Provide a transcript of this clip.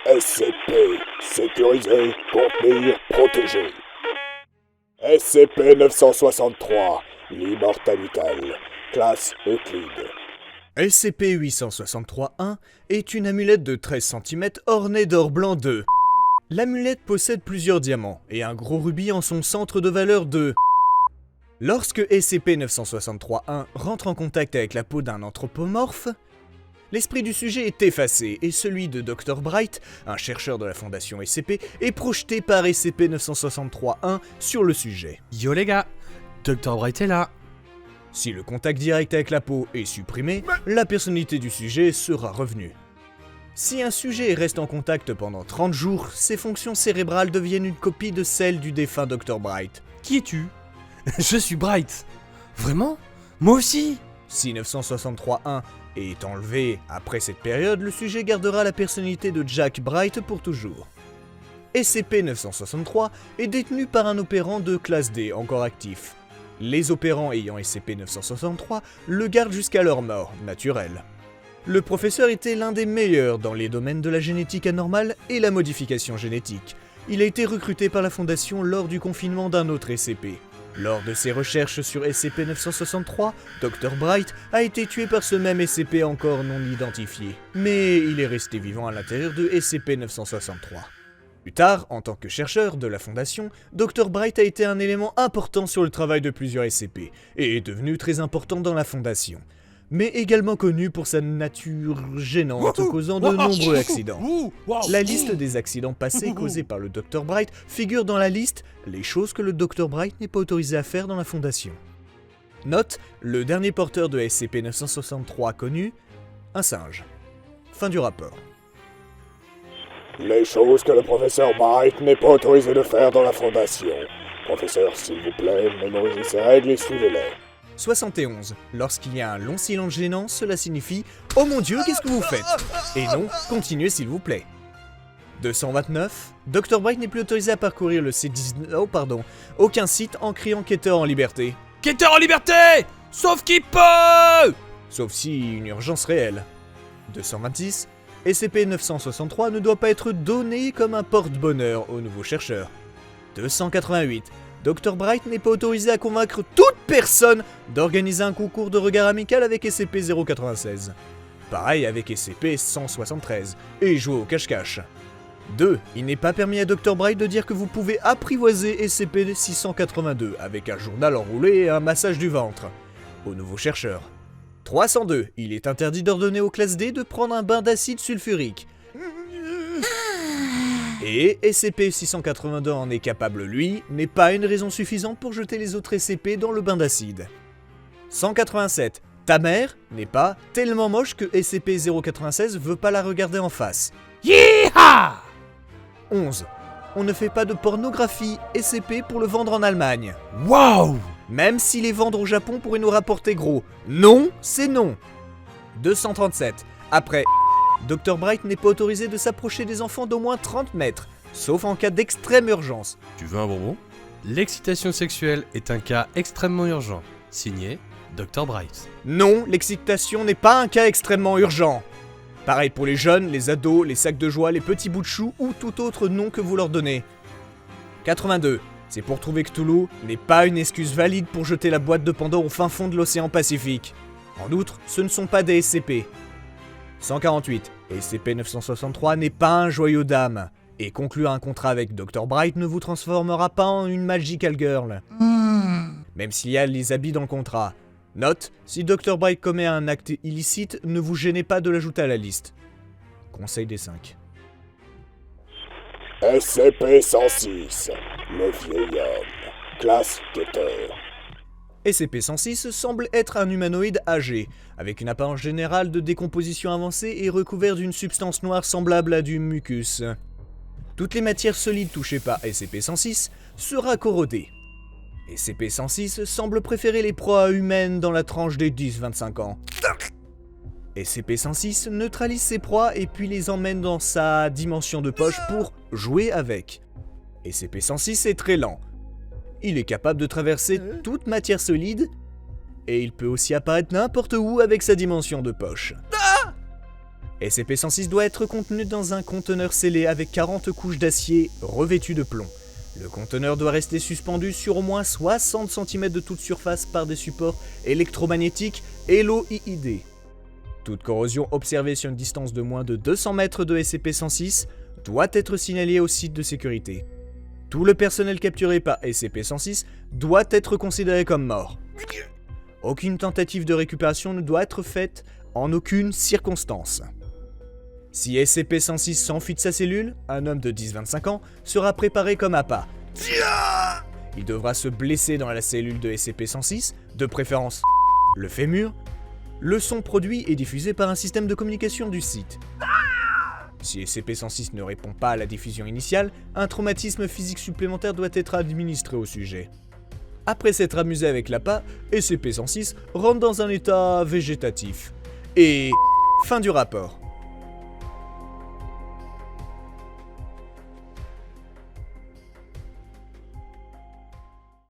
SCP, sécurisé, contenir, protégé. SCP-963, l'immortalital, classe Euclide. SCP-863-1 est une amulette de 13 cm ornée d'or blanc 2. L'amulette possède plusieurs diamants et un gros rubis en son centre de valeur de... Lorsque SCP-963-1 rentre en contact avec la peau d'un anthropomorphe, l'esprit du sujet est effacé et celui de Dr. Bright, un chercheur de la fondation SCP, est projeté par SCP-963-1 sur le sujet. Yo les gars, Dr. Bright est là. Si le contact direct avec la peau est supprimé, la personnalité du sujet sera revenue. Si un sujet reste en contact pendant 30 jours, ses fonctions cérébrales deviennent une copie de celles du défunt Dr. Bright. Qui es-tu? Je suis Bright. Vraiment? Moi aussi? Si 963-1 est enlevé après cette période, le sujet gardera la personnalité de Jack Bright pour toujours. SCP-963 est détenu par un opérant de classe D encore actif. Les opérants ayant SCP-963 le gardent jusqu'à leur mort naturelle. Le professeur était l'un des meilleurs dans les domaines de la génétique anormale et la modification génétique. Il a été recruté par la Fondation lors du confinement d'un autre SCP. Lors de ses recherches sur SCP-963, Dr. Bright a été tué par ce même SCP encore non identifié. Mais il est resté vivant à l'intérieur de SCP-963. Plus tard, en tant que chercheur de la Fondation, Dr. Bright a été un élément important sur le travail de plusieurs SCP, et est devenu très important dans la Fondation, mais également connu pour sa nature gênante, causant de nombreux accidents. La liste des accidents passés causés par le Dr. Bright figure dans la liste les choses que le Dr. Bright n'est pas autorisé à faire dans la Fondation. Note, le dernier porteur de SCP-963 connu, un singe. Fin du rapport. Les choses que le professeur Bright n'est pas autorisé de faire dans la Fondation. Professeur, s'il vous plaît, mémorisez ces règles et suivez-les. 71. Lorsqu'il y a un long silence gênant, cela signifie « Oh mon Dieu, qu'est-ce que vous faites ?» Et non, continuez s'il vous plaît. 229. Dr. Bright n'est plus autorisé à parcourir le C19... Oh pardon. Aucun site en criant « Quêteur en liberté ». Quêteur en liberté! Sauf qui peut! Sauf si une urgence réelle. 226. SCP-963 ne doit pas être donné comme un porte-bonheur aux nouveaux chercheurs. 288. Dr. Bright n'est pas autorisé à convaincre toute personne d'organiser un concours de regard amical avec SCP-096. Pareil avec SCP-173, et jouer au cache-cache. 2. Il n'est pas permis à Dr. Bright de dire que vous pouvez apprivoiser SCP-682 avec un journal enroulé et un massage du ventre. Aux nouveaux chercheurs. 302. Il est interdit d'ordonner aux classes D de prendre un bain d'acide sulfurique. Et SCP-682 en est capable lui, n'est pas une raison suffisante pour jeter les autres SCP dans le bain d'acide. 187. Ta mère n'est pas tellement moche que SCP-096 veut pas la regarder en face. Yeeha! 11. On ne fait pas de pornographie SCP pour le vendre en Allemagne. Waouh! Même si les vendre au Japon pourrait nous rapporter gros. Non, c'est non. 237. Après, Dr. Bright n'est pas autorisé de s'approcher des enfants d'au moins 30 mètres, sauf en cas d'extrême urgence. Tu veux un bonbon? L'excitation sexuelle est un cas extrêmement urgent. Signé Dr. Bright. Non, l'excitation n'est pas un cas extrêmement urgent. Pareil pour les jeunes, les ados, les sacs de joie, les petits bouts de chou ou tout autre nom que vous leur donnez. 82. C'est pour trouver que Cthulhu n'est pas une excuse valide pour jeter la boîte de Pandore au fin fond de l'océan Pacifique. En outre, ce ne sont pas des SCP. 148. SCP-963 n'est pas un joyau d'âme, et conclure un contrat avec Dr. Bright ne vous transformera pas en une magical girl. Même s'il y a les habits dans le contrat. Note, si Dr. Bright commet un acte illicite, ne vous gênez pas de l'ajouter à la liste. Conseil des 5. SCP-106, le vieil homme, classe Quêteur. SCP-106 semble être un humanoïde âgé, avec une apparence générale de décomposition avancée et recouvert d'une substance noire semblable à du mucus. Toutes les matières solides touchées par SCP-106 sera corrodées. SCP-106 semble préférer les proies humaines dans la tranche des 10-25 ans. SCP-106 neutralise ses proies et puis les emmène dans sa dimension de poche pour jouer avec. SCP-106 est très lent. Il est capable de traverser toute matière solide, et il peut aussi apparaître n'importe où avec sa dimension de poche. SCP-106 doit être contenu dans un conteneur scellé avec 40 couches d'acier revêtues de plomb. Le conteneur doit rester suspendu sur au moins 60 cm de toute surface par des supports électromagnétiques LOID. Toute corrosion observée sur une distance de moins de 200 mètres de SCP-106 doit être signalée au site de sécurité. Tout le personnel capturé par SCP-106 doit être considéré comme mort. Aucune tentative de récupération ne doit être faite en aucune circonstance. Si SCP-106 s'enfuit de sa cellule, un homme de 10-25 ans sera préparé comme appât. Il devra se blesser dans la cellule de SCP-106, de préférence le fémur. Le son produit est diffusé par un système de communication du site. Si SCP-106 ne répond pas à la diffusion initiale, un traumatisme physique supplémentaire doit être administré au sujet. Après s'être amusé avec l'appât, SCP-106 rentre dans un état végétatif. Et fin du rapport.